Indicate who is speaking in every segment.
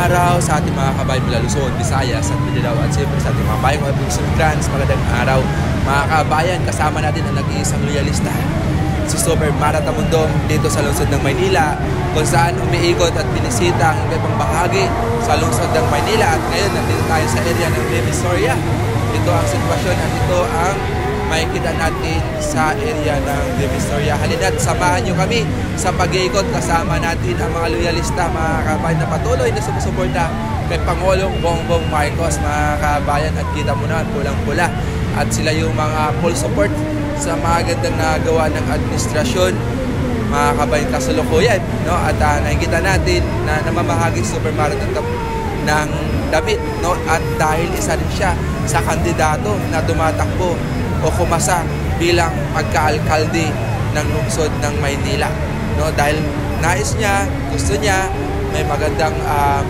Speaker 1: araw sa ating mga kabayan mula Luzon, Visayas at Mindanao at siyempre sa ating mga bayang Trans. Magandang araw mga kabayan, kasama natin ang nag-iisang loyalista, si Super Maratha Mundong dito sa lungsod ng Maynila, kung saan umiikot at binisita ang ibang bahagi sa lungsod ng Maynila. At ngayon nandito tayo sa area ng Divisoria. Ito ang sitwasyon at ito ang makikita natin sa area ng Divisoria. Halina't samahan nyo kami sa pag-iikot kasama natin ang mga loyalista, mga kabayan na patuloy na sumusuporta kay Pangulong Bongbong Marcos, mga kabayan. At kita mo na pulang-pula at sila yung mga full support sa mga gandang nagawa ng administrasyon, mga kabayan, kasalukuyan, no? At nakikita natin na namamahagi Super Maratha ng damit, no? At dahil isa rin siya sa kandidato na tumatakbo o kumasa bilang pagka-alkalde ng lungsod ng Maynila, no? Dahil nais niya, gusto niya may magandang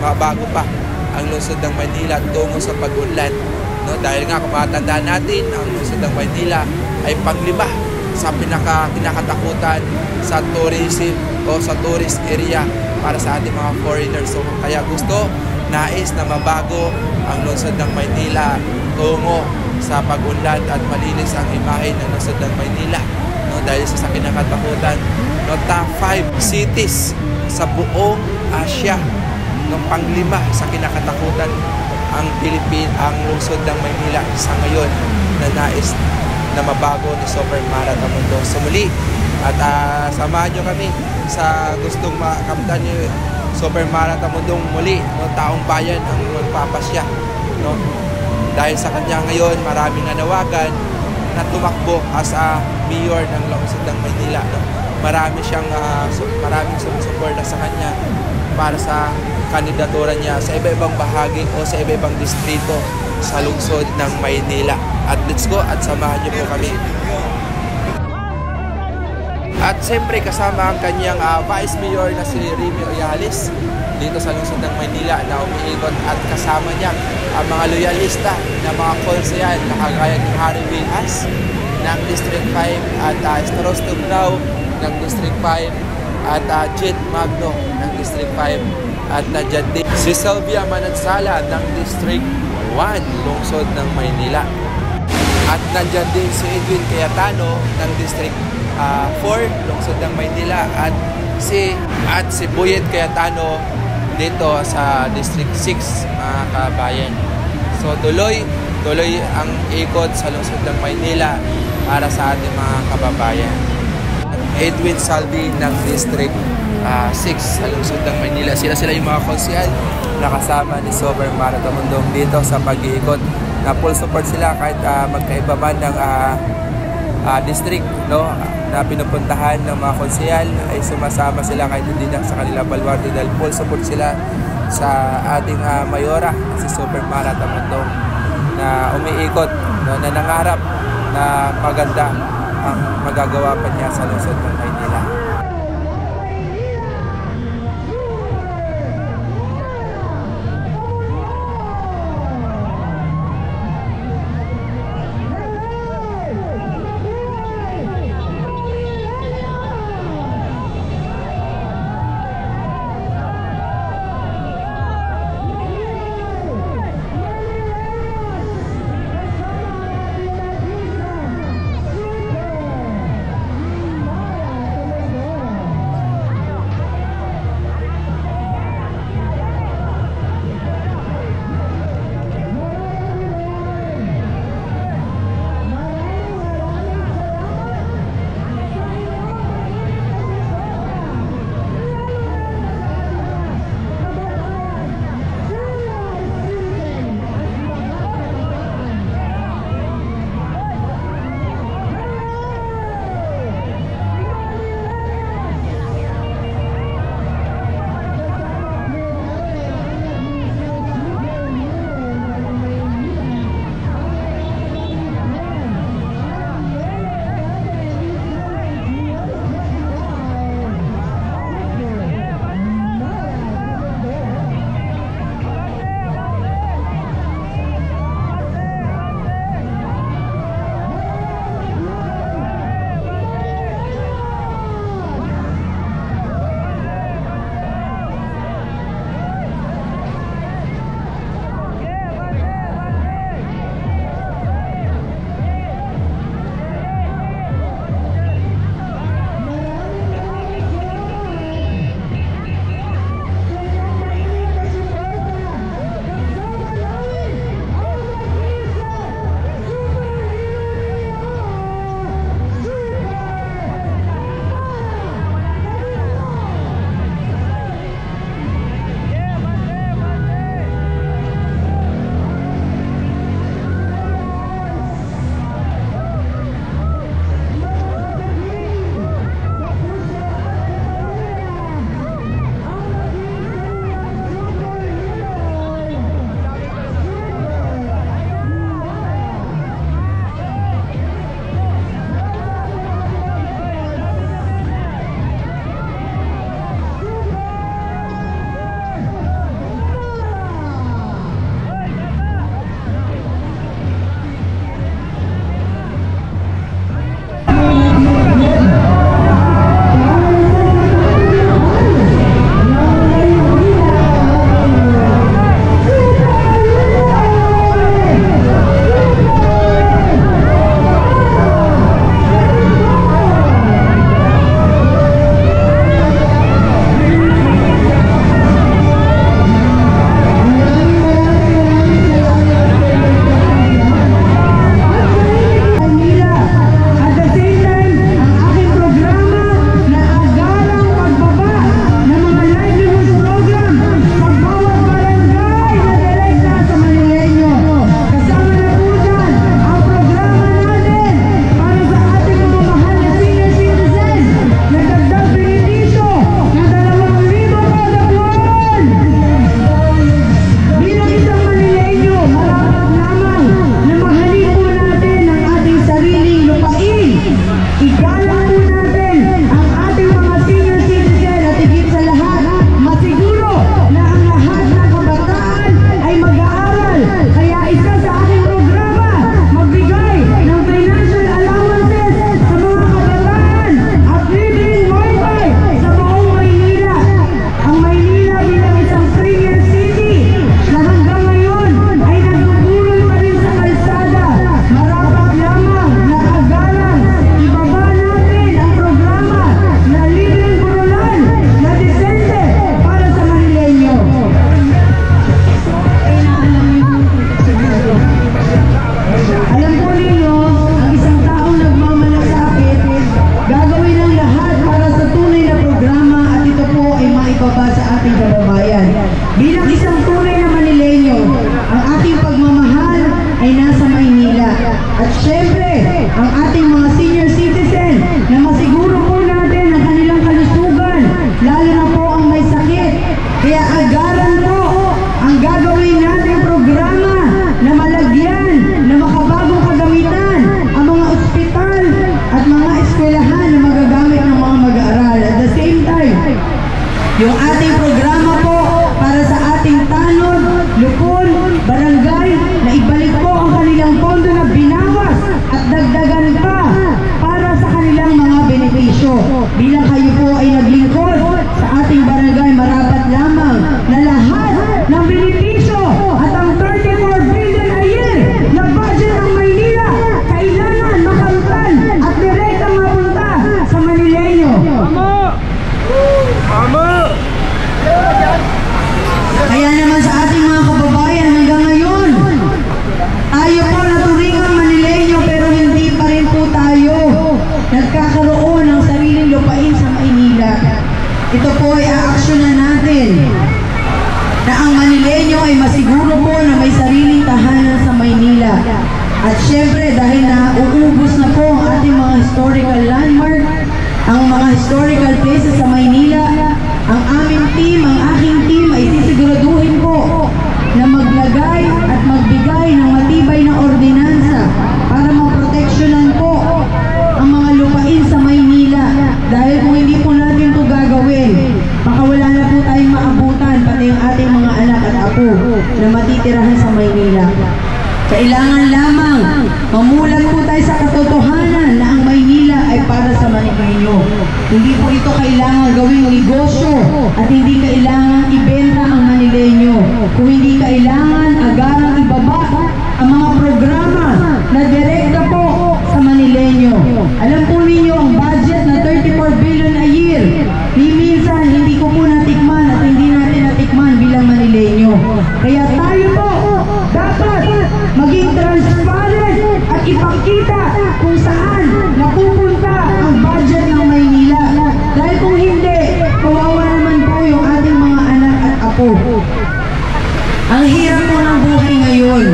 Speaker 1: mabago pa ang lungsod ng Maynila tungo sa pag-unlad, no? Dahil nga kung matandaan natin, ang lungsod ng Maynila ay panglima sa kinakatakutan sa tourism o sa tourist area para sa ating mga foreigners. So kaya nais na mabago ang lungsod ng Maynila tungo sa pag-unlad at malinis ang imahe ng lungsod ng Maynila, no? Dahil sa kinakatakutan, no, top 5 cities sa buong Asia, no, panglima sa kinakatakutan ang ang lungsod ng Maynila sa ngayon, na nais na mabago ni Super Maratha Mundong sa muli. At samahan nyo kami sa gustong makamtan ni Super Maratha Mundong muli, no? Taong bayan ang magpapasya, no? Dahil sa kanya ngayon, maraming nanawagan na tumakbo as a mayor ng lungsod ng Maynila, no? Maraming sumusuporta sa kanya para sa kandidatura niya sa iba-ibang bahagi o sa iba-ibang distrito sa lungsod ng Maynila. At let's go at samahan niyo po kami. At siyempre kasama ang kanyang Vice Mayor na si Remy Oyales dito sa lungsod ng Maynila na umiikot, at kasama niya ang mga loyalista na mga konsehal na kagaya ni Harry Villas ng District 5 at Staros Tugnao ng District 5 at Jet Magno ng District 5 at nandiyan din si Sylvia Manansala ng District 1 lungsod ng Maynila, at nandiyan din si Edwin Cayetano ng District 4 lungsod ng Maynila at si Boyet Cayetano dito sa District 6, mga kabayan. So tuloy ang ikot sa lungsod ng Maynila para sa ating mga kababayan. Edwin Salvi ng District 6 sa lungsod ng Maynila. Sila yung mga konsehal na kasama ni Super Maratha Mundong dito sa pag-iikot, na full support sila kahit magkaiba man ng district, no, na pinupuntahan ng mga konsehal, ay sumasama sila kahit hindi na sa kanila baluarte, dahil full support sila sa ating mayora, si Super Maratha Mundong, na umiikot, no, na nangarap na maganda ang magagawa pa niya sa lungsod ng Maynila.
Speaker 2: At syempre, ang ating mga senior citizen na masiguro po natin ang kanilang kalusugan, lalo na po ang may sakit. Kaya agaran po ang gagawin nating programa na malagyan, na makabagong kagamitan, ang mga ospital at mga eskwelahan na magagamit ng mga mag-aaral. At the same time, yung ating programa po para sa ating tanod, lupon, barangay, na ibalik po ang kanilang pondo na binawas at dagdagan pa para sa kanilang mga benepisyo. Bilang kayo po ay naglingkod sa ating barangay, marapat lamang na lahat ng benepisyo at ang 34 billion a year na budget ng Maynila kailangan makamtan at direktang mapunta sa Manileño. Kaya naman sa ating mga kababayan hanggang ngayon, tayo po naturingan Manileño pero hindi pa rin po tayo nagkakaroon ng sariling lupain sa Maynila. Ito po ay aaksyonan natin na ang Manileño ay masiguro po na may sariling tahanan sa Maynila. At syempre dahil nauubos na po ang ating mga historical landmark, ang mga historical places sa Maynila, ang aming team, ang aking team ay sisiguraduhin po na maglagay at magbigay ng matibay na ordinansa para maproteksyonan po ang mga lupain sa Maynila. Dahil kung hindi po natin ito gagawin, baka wala na po tayong maabutan, pati yung ating mga anak at apo na matitirahan sa Maynila. Kailangan lamang mamulat po tayo sa katotohanan na ang Maynila ay para sa Manileño. Hindi po ito kailangan gawing negosyo at hindi kailangan ibenta ang Manileño. Kung hindi kailangan agarang ibaba ang mga programa na direkta po sa Manileño. Alam po ninyo ang budget na 34 billion a year. Ni minsan hindi ko po natikman at hindi natin natikman bilang Manileño. Kaya tayo po dapat maging transparent at ipakita kung saan napupunta ang budget ng Maynila. Dahil kung hindi, kawawa naman po yung ating mga anak at apo. Ang hirap po ng buhay ngayon.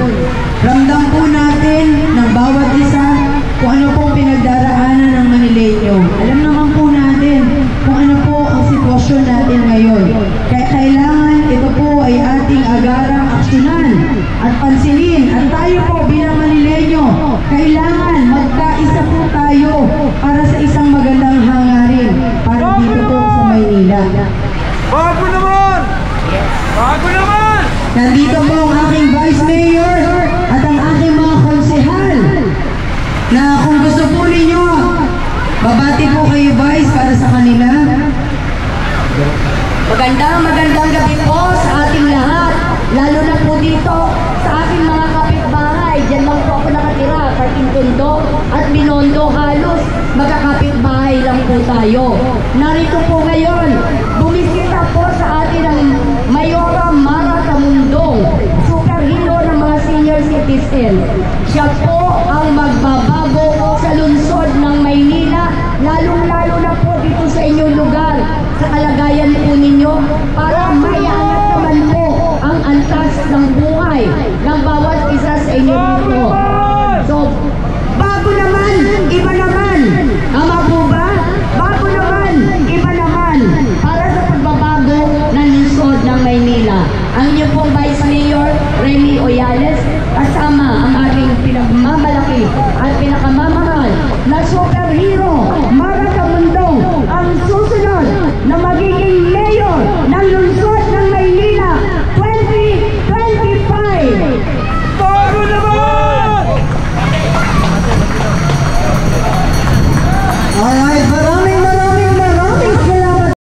Speaker 2: Ramdam po natin ng bawat isa kung ano pong pinagdaraanan ng Manileño. Alam naman po natin kung ano po ang sitwasyon natin ngayon. Kaya kailangan ito po ay ating agarang aksyonan at pansinin. At tayo po bilang Manileño, kailangan magkaisa po tayo para sa isang magandang hangarin para dito po sa Maynila.
Speaker 3: Bago naman! Bago naman!
Speaker 2: Nandito po ang aking Vice Mayor at ang aking mga konsehal na kung gusto po ninyo, babati po kayo Vice para sa kanila.
Speaker 4: Magandang gabi po sa ating lahat, lalo na po dito sa ating mga kapitbahay. Diyan lang po ako nakatira, Carpintondo at Binondo, halos magkakapitbahay lang po tayo. Narito po ngayon, bumisita po sa atin ang Mayora Mara Tamundong, superhero ng mga senior citizen. Siya po ang magbabago sa lungsod ng Maynila, lalong-lalo na po dito sa inyong lugar, sa kalagayan po ninyo, para mayangat naman po ang antas ng buhay ng bawat isa sa inyo dito. So, bago naman, iba naman. Tama po ba? Bago naman, iba naman. Para sa pagbabago ng lungsod ng Maynila. Ang inyong pong Vice Mayor, Remy Oyales, kasama ang ating pinagmamalaki at